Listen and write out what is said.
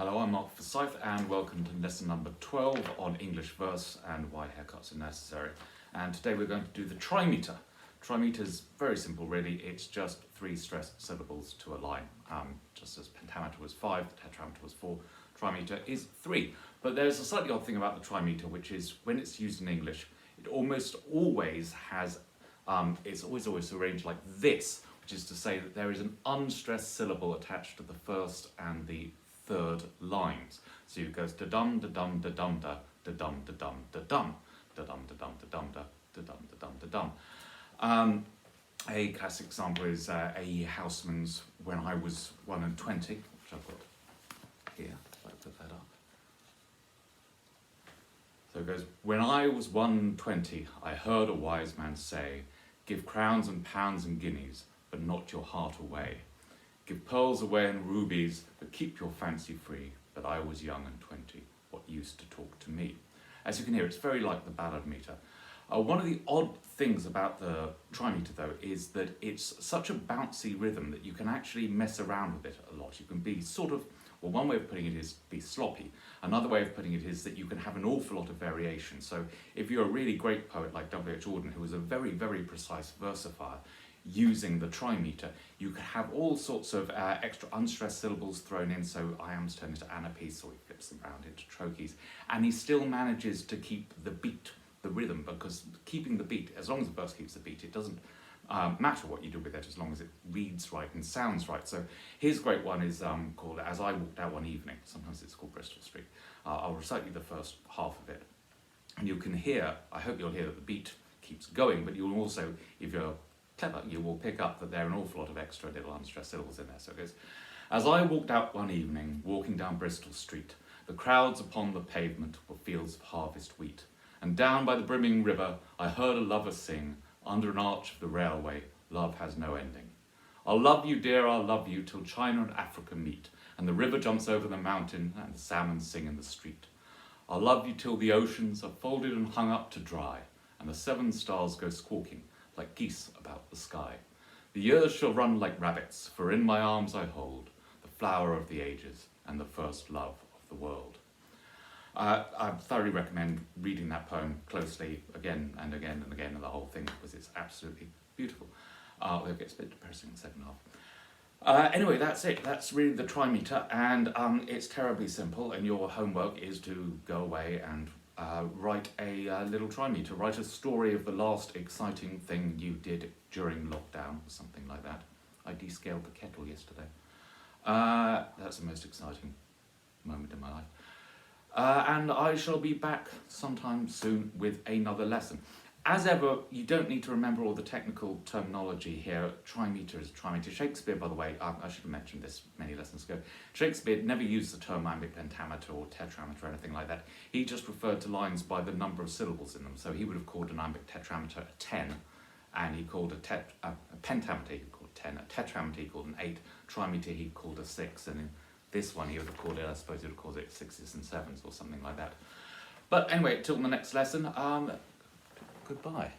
Hello, I'm Mark Forsyth and welcome to lesson number 12 on English verse and why haircuts are necessary. And today we're going to do the trimeter. Trimeter is very simple really, it's just 3 stressed syllables to a line. Just as pentameter was 5, tetrameter was 4, trimeter is 3. But there's a slightly odd thing about the trimeter, which is when it's used in English, it almost always has, it's always arranged like this, which is to say that there is an unstressed syllable attached to the first and the third lines. So it goes da-dum, da-dum, da-dum, da, da-dum, da-dum, da-dum, da-dum, da-dum, da-dum, da, da-dum, da-dum, da-dum. A classic example is A. Houseman's When I Was 1 and 20, which I've got here, if I put that up. So it goes, when I was 1 and 20, I heard a wise man say, give crowns and pounds and guineas, but not your heart away. Give pearls away and rubies, but keep your fancy free. But I was young and 20, what used to talk to me? As you can hear, it's very like the ballad meter. One of the odd things about the trimeter though is that it's such a bouncy rhythm that you can actually mess around with it a lot. You can be sort of, well, one way of putting it is be sloppy. Another way of putting it is that you can have an awful lot of variation. So if you're a really great poet like W.H. Auden, who was a very, very precise versifier, using the trimeter, you could have all sorts of extra unstressed syllables thrown in, so iams turn into anapies, or he flips them around into trochees, and he still manages to keep the beat, the rhythm, because keeping the beat, as long as the verse keeps the beat, it doesn't matter what you do with it, as long as it reads right and sounds right. So his great one is called As I Walked Out One Evening. Sometimes it's called Bristol Street. I'll recite you the first half of it, and you can hear, I hope you'll hear that the beat keeps going, but you'll also, if you're clever, you will pick up that there are an awful lot of extra little unstressed syllables in there. So it goes, as I walked out one evening, walking down Bristol Street, the crowds upon the pavement were fields of harvest wheat, and down by the brimming river I heard a lover sing, under an arch of the railway, love has no ending. I'll love you, dear, I'll love you, till China and Africa meet, and the river jumps over the mountain, and the salmon sing in the street. I'll love you till the oceans are folded and hung up to dry, and the 7 stars go squawking, like geese about the sky. The years shall run like rabbits, for in my arms I hold the flower of the ages and the first love of the world. I thoroughly recommend reading that poem closely again and again and again, and the whole thing, because it's absolutely beautiful. It gets a bit depressing in the second half. Anyway, that's it. That's really the trimeter, and it's terribly simple, and your homework is to go away and write a little trimeter, write a story of the last exciting thing you did during lockdown, or something like that. I descaled the kettle yesterday. That's the most exciting moment in my life. And I shall be back sometime soon with another lesson. As ever, you don't need to remember all the technical terminology here. Trimeter is trimeter. Shakespeare, by the way, I should have mentioned this many lessons ago. Shakespeare never used the term iambic pentameter or tetrameter or anything like that. He just referred to lines by the number of syllables in them. So he would have called an iambic tetrameter a 10, and he called a pentameter, he called 10, a tetrameter he called an 8, trimeter he called a 6, and in this one he would have called it, I suppose he would have called it 6s and 7s or something like that. But anyway, till the next lesson, goodbye.